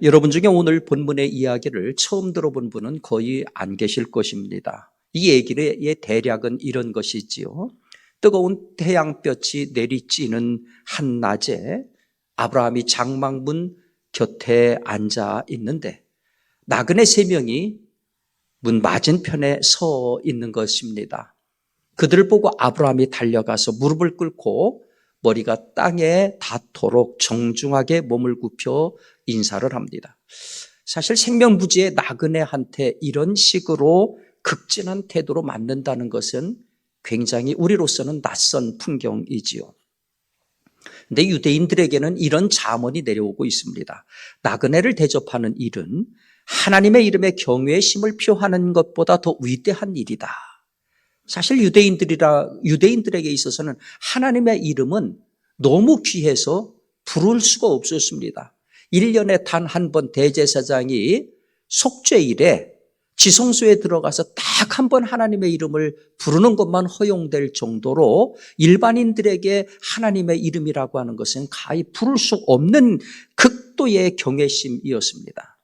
여러분 중에 오늘 본문의 이야기를 처음 들어본 분은 거의 안 계실 것입니다. 이 얘기의 대략은 이런 것이지요. 뜨거운 태양볕이 내리쬐는 한낮에 아브라함이 장막문 곁에 앉아 있는데 나그네 3명이 문 맞은편에 서 있는 것입니다. 그들을 보고 아브라함이 달려가서 무릎을 꿇고 머리가 땅에 닿도록 정중하게 몸을 굽혀 인사를 합니다. 사실 생명부지의 나그네한테 이런 식으로 극진한 태도로 맞는다는 것은 굉장히 우리로서는 낯선 풍경이지요. 근데 유대인들에게는 이런 잠언이 내려오고 있습니다. 나그네를 대접하는 일은 하나님의 이름에 경외심을 표하는 것보다 더 위대한 일이다. 사실 유대인들에게 있어서는 하나님의 이름은 너무 귀해서 부를 수가 없었습니다. 1년에 단 한 번 대제사장이 속죄일에 지성소에 들어가서 딱 한 번 하나님의 이름을 부르는 것만 허용될 정도로 일반인들에게 하나님의 이름이라고 하는 것은 가히 부를 수 없는 극도의 경외심이었습니다.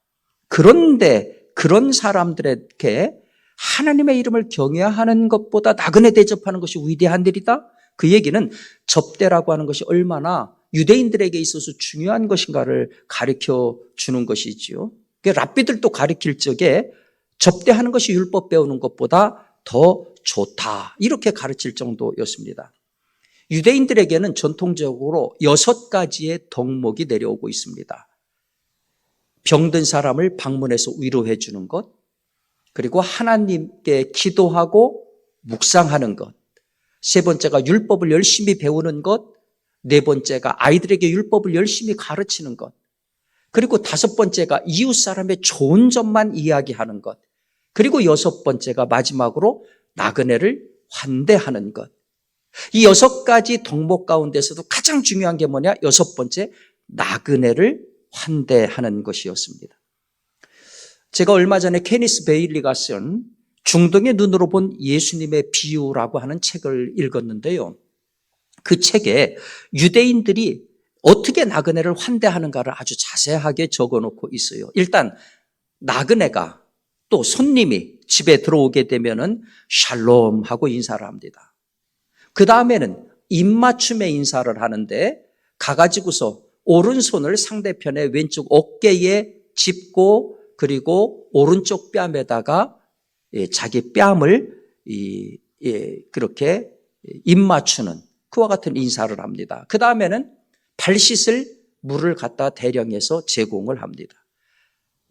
그런데 그런 사람들에게 하나님의 이름을 경외하는 것보다 나그네 대접하는 것이 위대한 일이다? 그 얘기는 접대라고 하는 것이 얼마나 유대인들에게 있어서 중요한 것인가를 가르쳐 주는 것이지요. 랍비들도 가르칠 적에 접대하는 것이 율법 배우는 것보다 더 좋다. 이렇게 가르칠 정도였습니다. 유대인들에게는 전통적으로 6가지의 덕목이 내려오고 있습니다. 병든 사람을 방문해서 위로해 주는 것, 그리고 하나님께 기도하고 묵상하는 것, 3번째가 율법을 열심히 배우는 것, 4번째가 아이들에게 율법을 열심히 가르치는 것, 그리고 5번째가 이웃 사람의 좋은 점만 이야기하는 것, 그리고 6번째가 마지막으로 나그네를 환대하는 것. 이 6가지 덕목 가운데서도 가장 중요한 게 뭐냐? 6번째, 나그네를 환대하는 것이었습니다. 제가 얼마 전에 케니스 베일리가 쓴 중동의 눈으로 본 예수님의 비유라고 하는 책을 읽었는데요. 그 책에 유대인들이 어떻게 나그네를 환대하는가를 아주 자세하게 적어놓고 있어요. 일단 나그네가 또 손님이 집에 들어오게 되면은 샬롬 하고 인사를 합니다. 그 다음에는 입맞춤의 인사를 하는데 가가지고서 오른손을 상대편의 왼쪽 어깨에 짚고 그리고 오른쪽 뺨에다가 자기 뺨을 그렇게 입맞추는 그와 같은 인사를 합니다. 그 다음에는 발 씻을 물을 갖다 대령해서 제공을 합니다.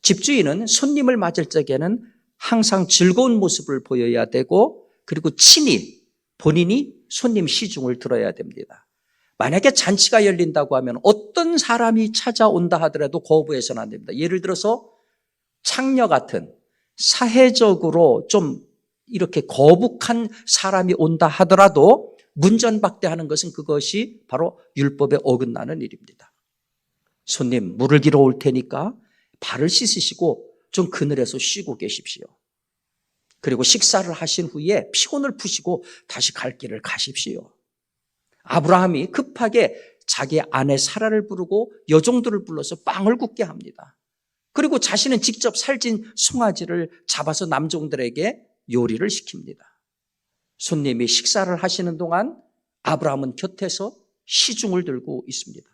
집주인은 손님을 맞을 적에는 항상 즐거운 모습을 보여야 되고 그리고 친히 본인이 손님 시중을 들어야 됩니다. 만약에 잔치가 열린다고 하면 어떤 사람이 찾아온다 하더라도 거부해서는 안 됩니다. 예를 들어서 창녀 같은 사회적으로 좀 이렇게 거북한 사람이 온다 하더라도 문전박대하는 것은 그것이 바로 율법에 어긋나는 일입니다. 손님, 물을 길어 올 테니까 발을 씻으시고 좀 그늘에서 쉬고 계십시오. 그리고 식사를 하신 후에 피곤을 푸시고 다시 갈 길을 가십시오. 아브라함이 급하게 자기 아내 사라를 부르고 여종들을 불러서 빵을 굽게 합니다. 그리고 자신은 직접 살찐 송아지를 잡아서 남종들에게 요리를 시킵니다. 손님이 식사를 하시는 동안 아브라함은 곁에서 시중을 들고 있습니다.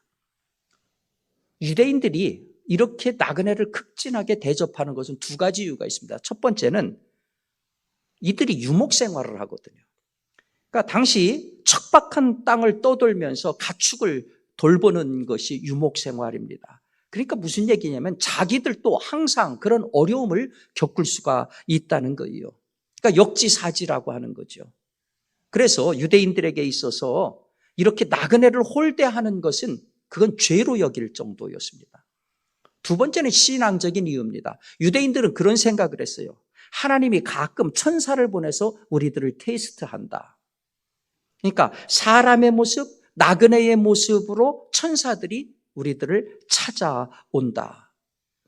유대인들이 이렇게 나그네를 극진하게 대접하는 것은 2가지 이유가 있습니다. 첫 번째는 이들이 유목 생활을 하거든요. 그러니까 당시 척박한 땅을 떠돌면서 가축을 돌보는 것이 유목 생활입니다. 그러니까 무슨 얘기냐면 자기들도 항상 그런 어려움을 겪을 수가 있다는 거예요. 그러니까 역지사지라고 하는 거죠. 그래서 유대인들에게 있어서 이렇게 나그네를 홀대하는 것은 그건 죄로 여길 정도였습니다. 2번째는 신앙적인 이유입니다. 유대인들은 그런 생각을 했어요. 하나님이 가끔 천사를 보내서 우리들을 테스트한다. 그러니까 사람의 모습, 나그네의 모습으로 천사들이 우리들을 찾아온다.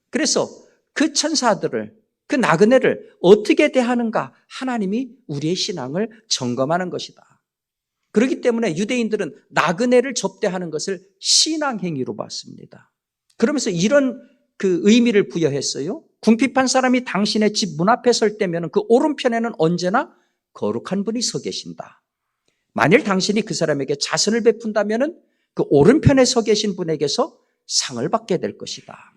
그래서 그 천사들을, 그 나그네를 어떻게 대하는가 하나님이 우리의 신앙을 점검하는 것이다. 그렇기 때문에 유대인들은 나그네를 접대하는 것을 신앙행위로 봤습니다. 그러면서 이런 그 의미를 부여했어요. 궁핍한 사람이 당신의 집 문 앞에 설 때면 그 오른편에는 언제나 거룩한 분이 서 계신다. 만일 당신이 그 사람에게 자선을 베푼다면 그 오른편에 서 계신 분에게서 상을 받게 될 것이다.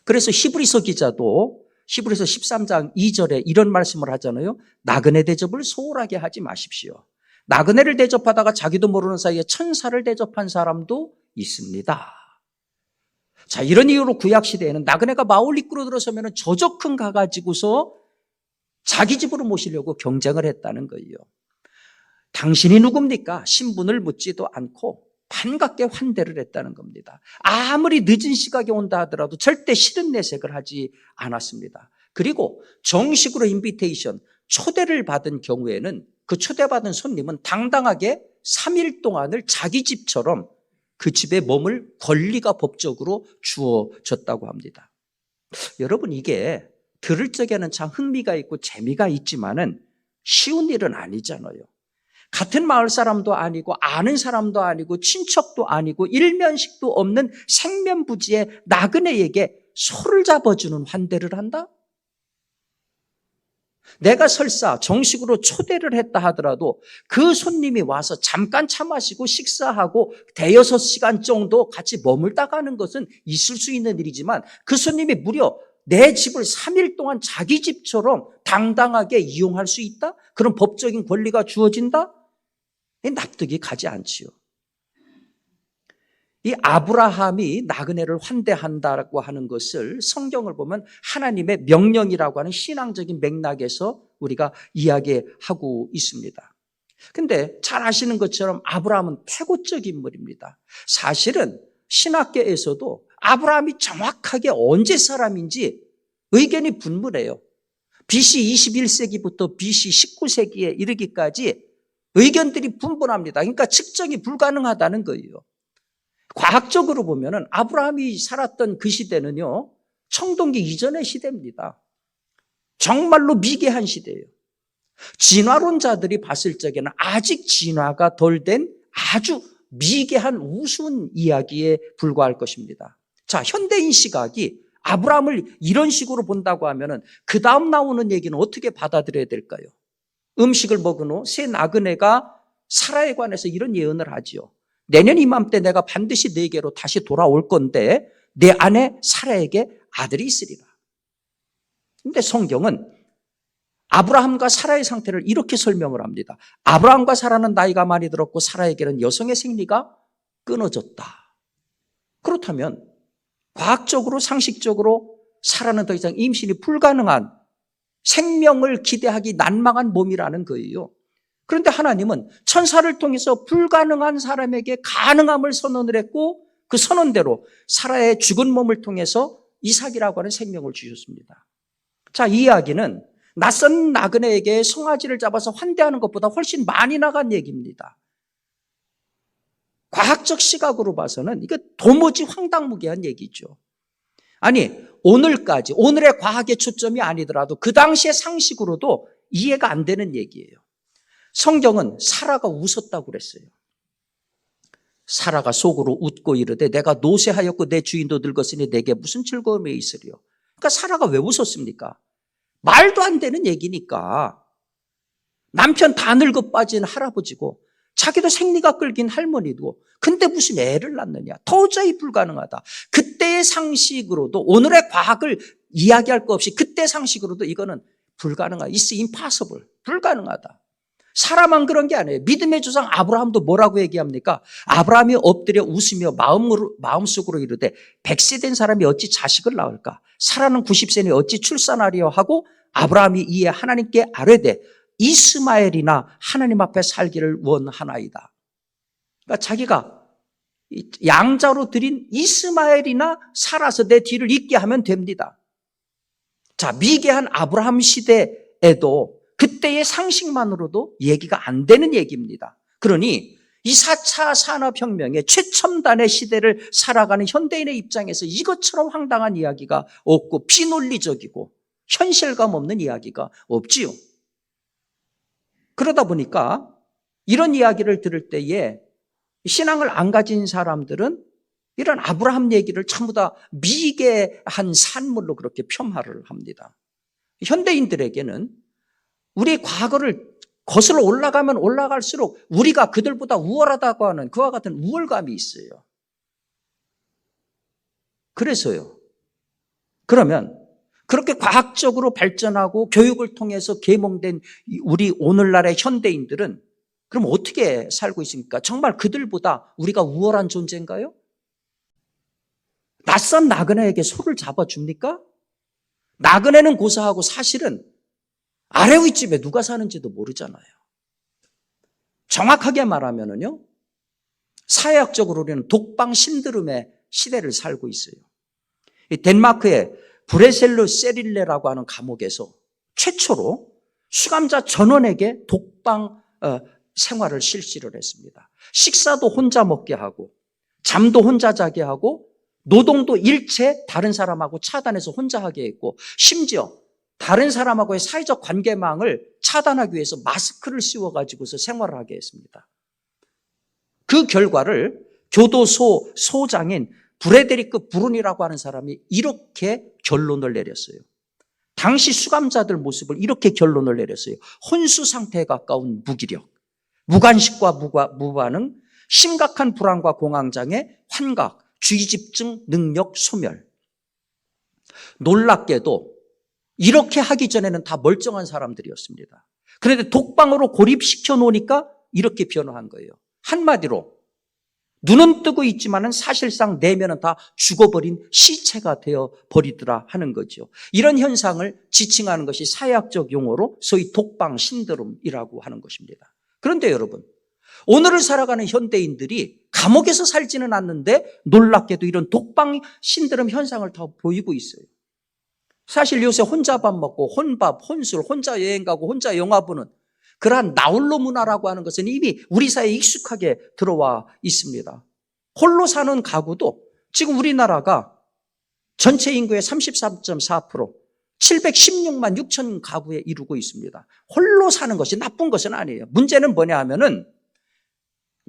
그래서 히브리서 기자도 히브리서 13장 2절에 이런 말씀을 하잖아요. 나그네 대접을 소홀하게 하지 마십시오. 나그네를 대접하다가 자기도 모르는 사이에 천사를 대접한 사람도 있습니다. 자, 이런 이유로 구약시대에는 나그네가 마을 입구로 들어서면 저적큰 가가지고서 자기 집으로 모시려고 경쟁을 했다는 거예요. 당신이 누굽니까? 신분을 묻지도 않고 반갑게 환대를 했다는 겁니다. 아무리 늦은 시각에 온다 하더라도 절대 싫은 내색을 하지 않았습니다. 그리고 정식으로 인비테이션, 초대를 받은 경우에는 그 초대받은 손님은 당당하게 3일 동안을 자기 집처럼 그 집에 머물 권리가 법적으로 주어졌다고 합니다. 여러분, 이게 들을 적에는 참 흥미가 있고 재미가 있지만은 쉬운 일은 아니잖아요. 같은 마을 사람도 아니고 아는 사람도 아니고 친척도 아니고 일면식도 없는 생면부지의 나그네에게 소를 잡아주는 환대를 한다? 내가 설사 정식으로 초대를 했다 하더라도 그 손님이 와서 잠깐 차 마시고 식사하고 대여섯 시간 정도 같이 머물다 가는 것은 있을 수 있는 일이지만 그 손님이 무려 내 집을 3일 동안 자기 집처럼 당당하게 이용할 수 있다? 그런 법적인 권리가 주어진다? 납득이 가지 않지요. 이 아브라함이 나그네를 환대한다고 하는 것을 성경을 보면 하나님의 명령이라고 하는 신앙적인 맥락에서 우리가 이야기하고 있습니다. 근데 잘 아시는 것처럼 아브라함은 태고적 인물입니다. 사실은 신학계에서도 아브라함이 정확하게 언제 사람인지 의견이 분분해요. BC 21세기부터 BC 19세기에 이르기까지 의견들이 분분합니다. 그러니까 측정이 불가능하다는 거예요. 과학적으로 보면은 아브라함이 살았던 그 시대는요, 청동기 이전의 시대입니다. 정말로 미개한 시대예요. 진화론자들이 봤을 적에는 아직 진화가 덜 된 아주 미개한 우스운 이야기에 불과할 것입니다. 자, 현대인 시각이 아브라함을 이런 식으로 본다고 하면은 그 다음 나오는 얘기는 어떻게 받아들여야 될까요? 음식을 먹은 후 새 나그네가 사라에 관해서 이런 예언을 하지요. 내년 이맘때 내가 반드시 네게로 다시 돌아올 건데 내 아내 사라에게 아들이 있으리라. 그런데 성경은 아브라함과 사라의 상태를 이렇게 설명을 합니다. 아브라함과 사라는 나이가 많이 들었고 사라에게는 여성의 생리가 끊어졌다. 그렇다면 과학적으로 상식적으로 사라는 더 이상 임신이 불가능한 생명을 기대하기 난망한 몸이라는 거예요. 그런데 하나님은 천사를 통해서 불가능한 사람에게 가능함을 선언을 했고 그 선언대로 사라의 죽은 몸을 통해서 이삭이라고 하는 생명을 주셨습니다. 자, 이 이야기는 낯선 나그네에게 송아지를 잡아서 환대하는 것보다 훨씬 많이 나간 얘기입니다. 과학적 시각으로 봐서는 이게 도무지 황당무계한 얘기죠. 아니, 오늘까지 오늘의 과학의 초점이 아니더라도 그 당시의 상식으로도 이해가 안 되는 얘기예요. 성경은 사라가 웃었다고 그랬어요. 사라가 속으로 웃고 이르되 내가 노쇠하였고 내 주인도 늙었으니 내게 무슨 즐거움이 있으리요. 그러니까 사라가 왜 웃었습니까? 말도 안 되는 얘기니까. 남편 다 늙어 빠진 할아버지고 자기도 생리가 끌긴 할머니고 근데 무슨 애를 낳느냐. 도저히 불가능하다. 그때의 상식으로도 오늘의 과학을 이야기할 것 없이 그때 상식으로도 이거는 불가능하다. It's impossible. 불가능하다. 사람만 그런 게 아니에요. 믿음의 조상 아브라함도 뭐라고 얘기합니까? 아브라함이 엎드려 웃으며 마음속으로 이르되 100세 된 사람이 어찌 자식을 낳을까? 사라는 90세니 어찌 출산하리요 하고 아브라함이 이에 하나님께 아뢰되 이스마엘이나 하나님 앞에 살기를 원하나이다. 그러니까 자기가 양자로 드린 이스마엘이나 살아서 내 뒤를 잇게 하면 됩니다. 자, 미개한 아브라함 시대에도 그때의 상식만으로도 얘기가 안 되는 얘기입니다. 그러니 이 4차 산업혁명의 최첨단의 시대를 살아가는 현대인의 입장에서 이것처럼 황당한 이야기가 없고 비논리적이고 현실감 없는 이야기가 없지요. 그러다 보니까 이런 이야기를 들을 때에 신앙을 안 가진 사람들은 이런 아브라함 얘기를 전부 다 미개한 산물로 그렇게 폄하를 합니다. 현대인들에게는 우리 과거를 거슬러 올라가면 올라갈수록 우리가 그들보다 우월하다고 하는 그와 같은 우월감이 있어요. 그래서요. 그러면 그렇게 과학적으로 발전하고 교육을 통해서 계몽된 우리 오늘날의 현대인들은 그럼 어떻게 살고 있습니까? 정말 그들보다 우리가 우월한 존재인가요? 낯선 나그네에게 소를 잡아줍니까? 나그네는 고사하고 사실은 아래 윗집에 누가 사는지도 모르잖아요. 정확하게 말하면요, 사회학적으로 우리는 독방 신드롬의 시대를 살고 있어요. 덴마크의 브레셀루 세릴레라고 하는 감옥에서 최초로 수감자 전원에게 독방 생활을 실시를 했습니다. 식사도 혼자 먹게 하고 잠도 혼자 자게 하고 노동도 일체 다른 사람하고 차단해서 혼자 하게 했고 심지어 다른 사람하고의 사회적 관계망을 차단하기 위해서 마스크를 씌워가지고서 생활을 하게 했습니다. 그 결과를 교도소 소장인 브레데리크 브룬이라고 하는 사람이 이렇게 결론을 내렸어요. 당시 수감자들 모습을 이렇게 결론을 내렸어요. 혼수 상태에 가까운 무기력, 무관식과 무반응, 심각한 불안과 공황장애, 환각, 주의집중, 능력 소멸. 놀랍게도 이렇게 하기 전에는 다 멀쩡한 사람들이었습니다. 그런데 독방으로 고립시켜 놓으니까 이렇게 변화한 거예요. 한마디로 눈은 뜨고 있지만은 사실상 내면은 다 죽어버린 시체가 되어 버리더라 하는 거죠. 이런 현상을 지칭하는 것이 사회학적 용어로 소위 독방 신드롬이라고 하는 것입니다. 그런데 여러분, 오늘을 살아가는 현대인들이 감옥에서 살지는 않는데 놀랍게도 이런 독방 신드롬 현상을 다 보이고 있어요. 사실 요새 혼자 밥 먹고 혼밥, 혼술, 혼자 여행 가고 혼자 영화 보는 그러한 나홀로 문화라고 하는 것은 이미 우리 사회에 익숙하게 들어와 있습니다. 홀로 사는 가구도 지금 우리나라가 전체 인구의 33.4%, 716만 6천 가구에 이루고 있습니다. 홀로 사는 것이 나쁜 것은 아니에요. 문제는 뭐냐 하면은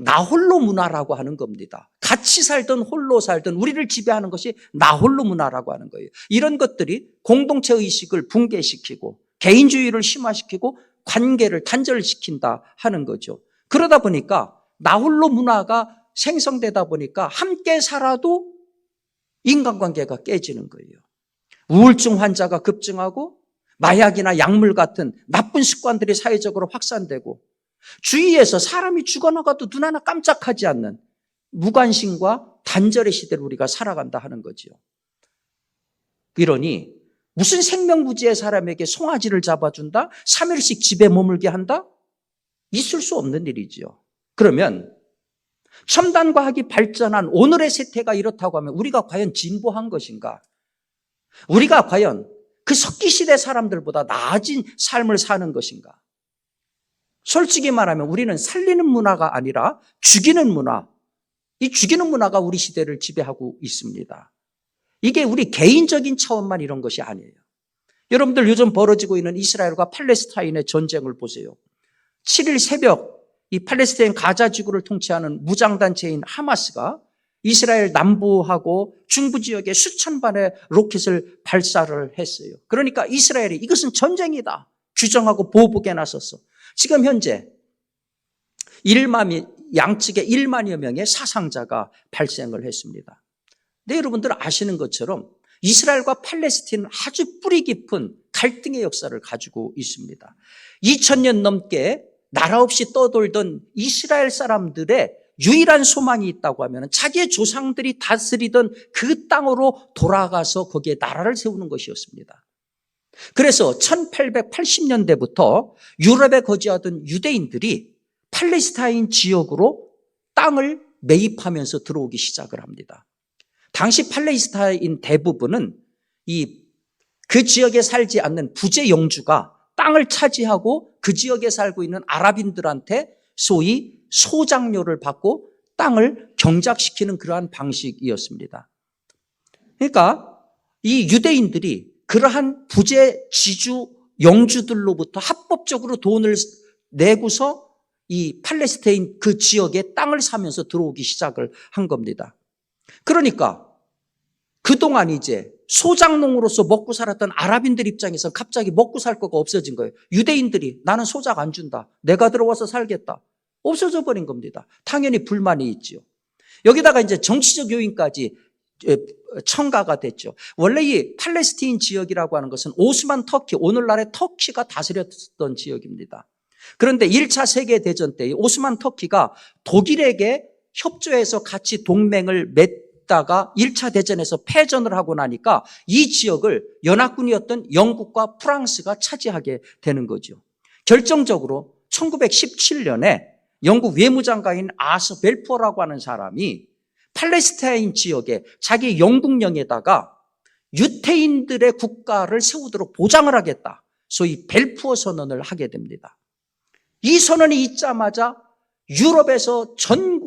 나홀로 문화라고 하는 겁니다. 같이 살든 홀로 살든 우리를 지배하는 것이 나홀로 문화라고 하는 거예요. 이런 것들이 공동체 의식을 붕괴시키고 개인주의를 심화시키고 관계를 단절시킨다 하는 거죠. 그러다 보니까 나홀로 문화가 생성되다 보니까 함께 살아도 인간관계가 깨지는 거예요. 우울증 환자가 급증하고 마약이나 약물 같은 나쁜 습관들이 사회적으로 확산되고 주위에서 사람이 죽어나가도 눈 하나 깜짝하지 않는 무관심과 단절의 시대를 우리가 살아간다 하는 거죠. 이러니 무슨 생명부지의 사람에게 송아지를 잡아준다? 3일씩 집에 머물게 한다? 있을 수 없는 일이지요. 그러면 첨단 과학이 발전한 오늘의 세태가 이렇다고 하면 우리가 과연 진보한 것인가? 우리가 과연 그 석기시대 사람들보다 나아진 삶을 사는 것인가? 솔직히 말하면 우리는 살리는 문화가 아니라 죽이는 문화, 이 죽이는 문화가 우리 시대를 지배하고 있습니다. 이게 우리 개인적인 차원만 이런 것이 아니에요. 여러분들 요즘 벌어지고 있는 이스라엘과 팔레스타인의 전쟁을 보세요. 7일 새벽 이 팔레스타인 가자 지구를 통치하는 무장단체인 하마스가 이스라엘 남부하고 중부 지역에 수천 발의 로켓을 발사를 했어요. 그러니까 이스라엘이 이것은 전쟁이다 규정하고 보복에 나섰어. 지금 현재 양측에 1만여 명의 사상자가 발생을 했습니다. 네, 여러분들 아시는 것처럼 이스라엘과 팔레스타인은 아주 뿌리 깊은 갈등의 역사를 가지고 있습니다. 2000년 넘게 나라 없이 떠돌던 이스라엘 사람들의 유일한 소망이 있다고 하면 자기의 조상들이 다스리던 그 땅으로 돌아가서 거기에 나라를 세우는 것이었습니다. 그래서 1880년대부터 유럽에 거주하던 유대인들이 팔레스타인 지역으로 땅을 매입하면서 들어오기 시작을 합니다. 당시 팔레스타인 대부분은 그 지역에 살지 않는 부재 영주가 땅을 차지하고 그 지역에 살고 있는 아랍인들한테 소위 소장료를 받고 땅을 경작시키는 그러한 방식이었습니다. 그러니까 이 유대인들이 그러한 부재 지주 영주들로부터 합법적으로 돈을 내고서 이 팔레스타인 그 지역에 땅을 사면서 들어오기 시작을 한 겁니다. 그러니까 그동안 이제 소작농으로서 먹고 살았던 아랍인들 입장에서 갑자기 먹고 살 거가 없어진 거예요. 유대인들이 나는 소작 안 준다. 내가 들어와서 살겠다. 없어져 버린 겁니다. 당연히 불만이 있지요. 여기다가 이제 정치적 요인까지 첨가가 됐죠. 원래 이 팔레스타인 지역이라고 하는 것은 오스만 터키, 오늘날의 터키가 다스렸던 지역입니다. 그런데 1차 세계대전 때 오스만 터키가 독일에게 협조해서 같이 동맹을 맺다가 1차 대전에서 패전을 하고 나니까 이 지역을 연합군이었던 영국과 프랑스가 차지하게 되는 거죠. 결정적으로 1917년에 영국 외무장관인 아서 벨포어라고 하는 사람이 팔레스타인 지역에 자기 영국령에다가 유태인들의 국가를 세우도록 보장을 하겠다. 소위 벨포어 선언을 하게 됩니다. 이 선언이 있자마자 유럽에서 전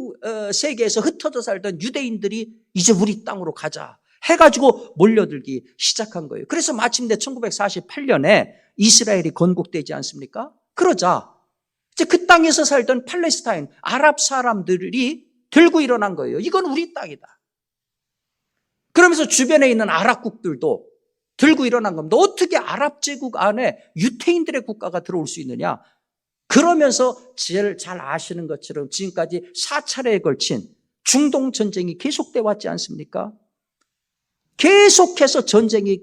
세계에서 흩어져 살던 유대인들이 이제 우리 땅으로 가자 해가지고 몰려들기 시작한 거예요. 그래서 마침내 1948년에 이스라엘이 건국되지 않습니까? 그러자 이제 그 땅에서 살던 팔레스타인 아랍 사람들이 들고 일어난 거예요. 이건 우리 땅이다. 그러면서 주변에 있는 아랍국들도 들고 일어난 겁니다. 어떻게 아랍 제국 안에 유태인들의 국가가 들어올 수 있느냐? 그러면서 제일 잘 아시는 것처럼 지금까지 4차례에 걸친 중동 전쟁이 계속돼 왔지 않습니까? 계속해서 전쟁이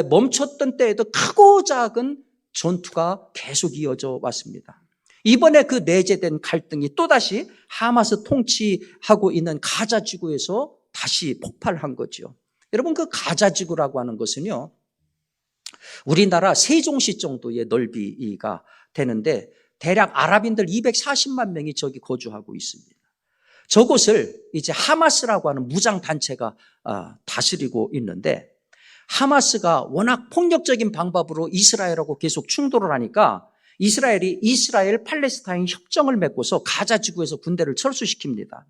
멈췄던 때에도 크고 작은 전투가 계속 이어져 왔습니다. 이번에 그 내재된 갈등이 또다시 하마스 통치하고 있는 가자 지구에서 다시 폭발한 거죠. 여러분, 그 가자 지구라고 하는 것은요, 우리나라 세종시 정도의 넓이가 되는데 대략 아랍인들 240만 명이 저기 거주하고 있습니다. 저곳을 이제 하마스라고 하는 무장단체가 다스리고 있는데, 하마스가 워낙 폭력적인 방법으로 이스라엘하고 계속 충돌을 하니까 이스라엘이 이스라엘 팔레스타인 협정을 맺고서 가자 지구에서 군대를 철수시킵니다.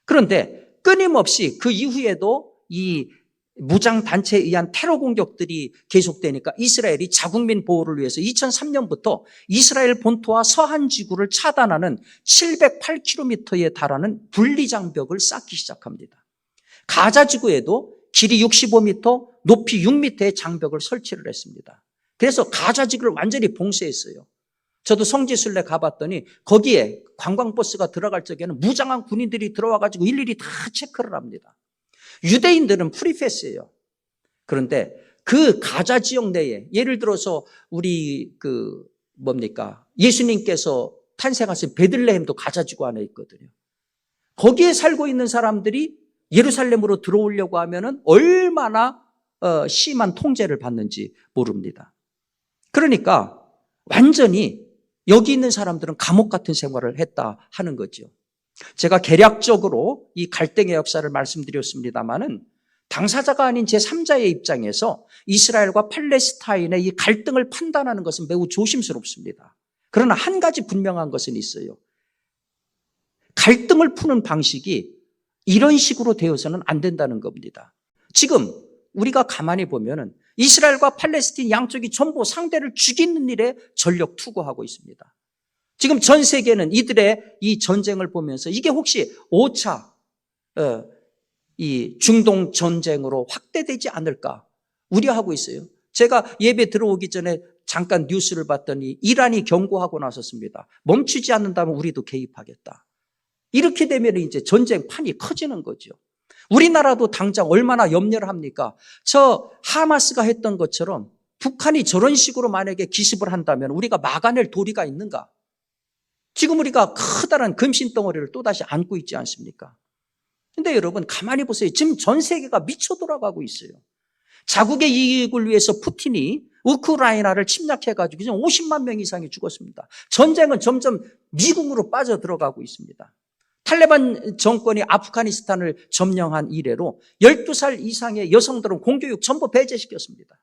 그런데 끊임없이 그 이후에도 이 무장단체에 의한 테러 공격들이 계속되니까 이스라엘이 자국민 보호를 위해서 2003년부터 이스라엘 본토와 서한 지구를 차단하는 708km에 달하는 분리장벽을 쌓기 시작합니다. 가자 지구에도 길이 65m, 높이 6m의 장벽을 설치를 했습니다. 그래서 가자 지구를 완전히 봉쇄했어요. 저도 성지순례 가봤더니 거기에 관광버스가 들어갈 적에는 무장한 군인들이 들어와가지고 일일이 다 체크를 합니다. 유대인들은 프리패스예요. 그런데 그 가자 지역 내에 예를 들어서 우리 예수님께서 탄생하신 베들레헴도 가자 지구 안에 있거든요. 거기에 살고 있는 사람들이 예루살렘으로 들어오려고 하면은 얼마나 심한 통제를 받는지 모릅니다. 그러니까 완전히 여기 있는 사람들은 감옥 같은 생활을 했다 하는 거죠. 제가 개략적으로 이 갈등의 역사를 말씀드렸습니다마는 당사자가 아닌 제3자의 입장에서 이스라엘과 팔레스타인의 이 갈등을 판단하는 것은 매우 조심스럽습니다. 그러나 한 가지 분명한 것은 있어요. 갈등을 푸는 방식이 이런 식으로 되어서는 안 된다는 겁니다. 지금 우리가 가만히 보면은 이스라엘과 팔레스타인 양쪽이 전부 상대를 죽이는 일에 전력 투구하고 있습니다. 지금 전 세계는 이들의 이 전쟁을 보면서 이게 혹시 5차 이 중동 전쟁으로 확대되지 않을까 우려하고 있어요. 제가 예배 들어오기 전에 잠깐 뉴스를 봤더니 이란이 경고하고 나섰습니다. 멈추지 않는다면 우리도 개입하겠다. 이렇게 되면 이제 전쟁판이 커지는 거죠. 우리나라도 당장 얼마나 염려를 합니까? 저 하마스가 했던 것처럼 북한이 저런 식으로 만약에 기습을 한다면 우리가 막아낼 도리가 있는가? 지금 우리가 커다란 금신덩어리를 또다시 안고 있지 않습니까? 근데 여러분 가만히 보세요. 지금 전 세계가 미쳐 돌아가고 있어요. 자국의 이익을 위해서 푸틴이 우크라이나를 침략해가지고 지금 50만 명 이상이 죽었습니다. 전쟁은 점점 미궁으로 빠져들어가고 있습니다. 탈레반 정권이 아프가니스탄을 점령한 이래로 12살 이상의 여성들은 공교육 전부 배제시켰습니다.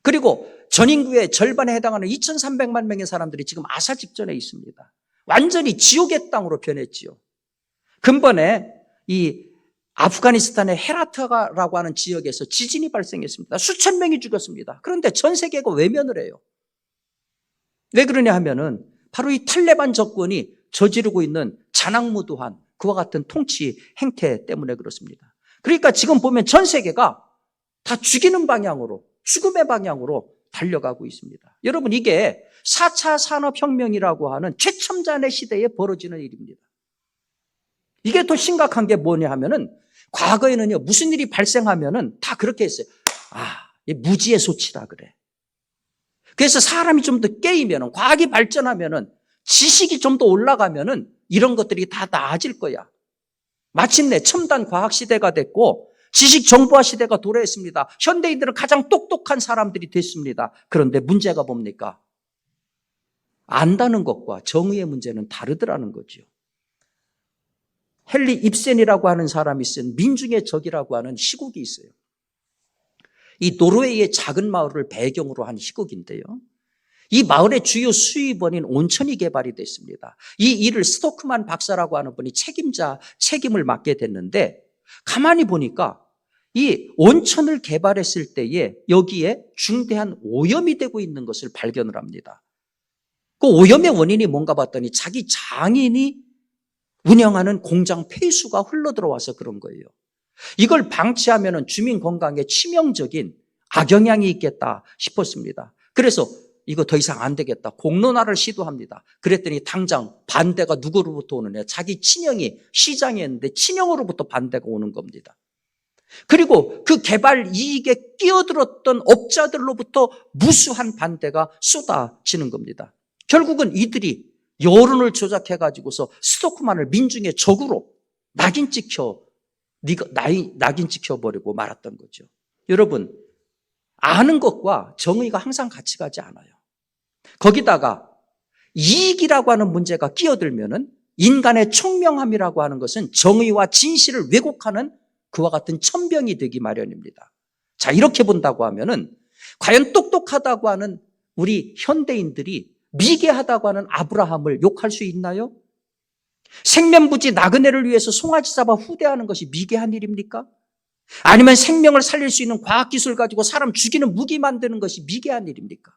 그리고 전 인구의 절반에 해당하는 2,300만 명의 사람들이 지금 아사 직전에 있습니다. 완전히 지옥의 땅으로 변했지요. 근본에 이 아프가니스탄의 헤라트라고 하는 지역에서 지진이 발생했습니다. 수천 명이 죽었습니다. 그런데 전 세계가 외면을 해요. 왜 그러냐 하면은 바로 이 탈레반 정권이 저지르고 있는 잔악무도한 그와 같은 통치 행태 때문에 그렇습니다. 그러니까 지금 보면 전 세계가 다 죽이는 방향으로, 죽음의 방향으로 달려가고 있습니다. 여러분, 이게 4차 산업혁명이라고 하는 최첨단의 시대에 벌어지는 일입니다. 이게 더 심각한 게 뭐냐 하면은, 과거에는요, 무슨 일이 발생하면은 다 그렇게 했어요. 이 무지의 소치라 그래. 그래서 사람이 좀 더 깨이면은, 과학이 발전하면은, 지식이 좀 더 올라가면은 이런 것들이 다 나아질 거야. 마침내 첨단 과학 시대가 됐고 지식 정보화 시대가 도래했습니다. 현대인들은 가장 똑똑한 사람들이 됐습니다. 그런데 문제가 뭡니까? 안다는 것과 정의의 문제는 다르더라는 거죠. 헨리 입센이라고 하는 사람이 쓴 민중의 적이라고 하는 시국이 있어요. 이 노르웨이의 작은 마을을 배경으로 한 시국인데요. 이 마을의 주요 수입원인 온천이 개발이 됐습니다. 이 일을 스토크만 박사라고 하는 분이 책임을 맡게 됐는데, 가만히 보니까 이 온천을 개발했을 때에 여기에 중대한 오염이 되고 있는 것을 발견을 합니다. 그 오염의 원인이 뭔가 봤더니 자기 장인이 운영하는 공장 폐수가 흘러들어와서 그런 거예요. 이걸 방치하면 주민 건강에 치명적인 악영향이 있겠다 싶었습니다. 그래서 이거 더 이상 안 되겠다, 공론화를 시도합니다. 그랬더니 당장 반대가 누구로부터 오느냐? 자기 친형이 시장이었는데 친형으로부터 반대가 오는 겁니다. 그리고 그 개발 이익에 끼어들었던 업자들로부터 무수한 반대가 쏟아지는 겁니다. 결국은 이들이 여론을 조작해가지고서 스토크만을 민중의 적으로 낙인 찍혀버리고 말았던 거죠. 여러분, 아는 것과 정의가 항상 같이 가지 않아요. 거기다가 이익이라고 하는 문제가 끼어들면은 인간의 총명함이라고 하는 것은 정의와 진실을 왜곡하는 그와 같은 천병이 되기 마련입니다. 자, 이렇게 본다고 하면은 과연 똑똑하다고 하는 우리 현대인들이 미개하다고 하는 아브라함을 욕할 수 있나요? 생면부지 나그네를 위해서 송아지 잡아 후대하는 것이 미개한 일입니까? 아니면 생명을 살릴 수 있는 과학기술 가지고 사람 죽이는 무기 만드는 것이 미개한 일입니까?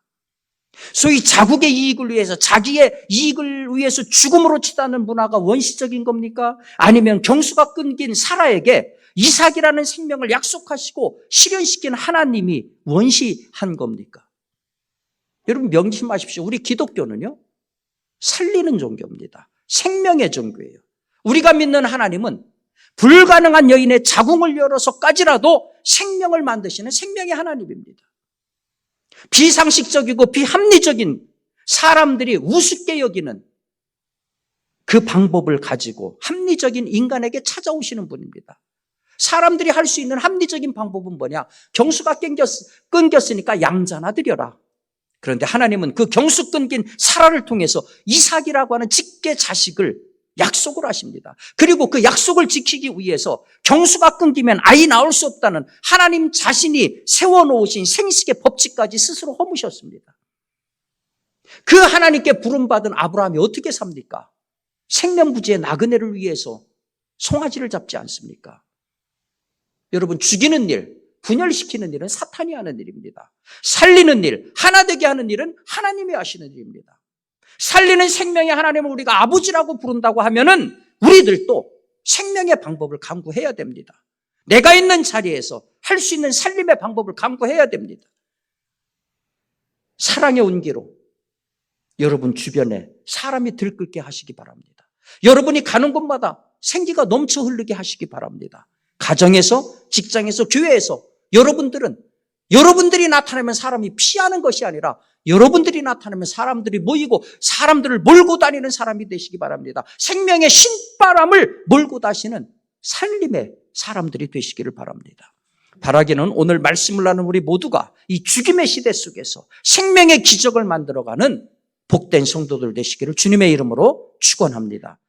소위 자국의 이익을 위해서, 자기의 이익을 위해서 죽음으로 치닫는 문화가 원시적인 겁니까? 아니면 경수가 끊긴 사라에게 이삭이라는 생명을 약속하시고 실현시킨 하나님이 원시한 겁니까? 여러분, 명심하십시오. 우리 기독교는요, 살리는 종교입니다. 생명의 종교예요. 우리가 믿는 하나님은 불가능한 여인의 자궁을 열어서까지라도 생명을 만드시는 생명의 하나님입니다. 비상식적이고 비합리적인 사람들이 우습게 여기는 그 방법을 가지고 합리적인 인간에게 찾아오시는 분입니다. 사람들이 할 수 있는 합리적인 방법은 뭐냐? 경수가 끊겼으니까 양자나 드려라. 그런데 하나님은 그 경수 끊긴 사라를 통해서 이삭이라고 하는 직계 자식을 약속을 하십니다. 그리고 그 약속을 지키기 위해서 경수가 끊기면 아이 낳을 수 없다는 하나님 자신이 세워놓으신 생식의 법칙까지 스스로 허무셨습니다. 그 하나님께 부름받은 아브라함이 어떻게 삽니까? 생면부지의 나그네를 위해서 송아지를 잡지 않습니까? 여러분, 죽이는 일, 분열시키는 일은 사탄이 하는 일입니다. 살리는 일, 하나 되게 하는 일은 하나님이 하시는 일입니다. 살리는 생명의 하나님을 우리가 아버지라고 부른다고 하면은 우리들도 생명의 방법을 강구해야 됩니다. 내가 있는 자리에서 할 수 있는 살림의 방법을 강구해야 됩니다. 사랑의 온기로 여러분 주변에 사람이 들끓게 하시기 바랍니다. 여러분이 가는 곳마다 생기가 넘쳐 흐르게 하시기 바랍니다. 가정에서, 직장에서, 교회에서 여러분들이 나타나면 사람이 피하는 것이 아니라 여러분들이 나타나면 사람들이 모이고 사람들을 몰고 다니는 사람이 되시기 바랍니다. 생명의 신바람을 몰고 다니는 살림의 사람들이 되시기를 바랍니다. 바라기는 오늘 말씀을 나눈 우리 모두가 이 죽임의 시대 속에서 생명의 기적을 만들어가는 복된 성도들 되시기를 주님의 이름으로 축원합니다.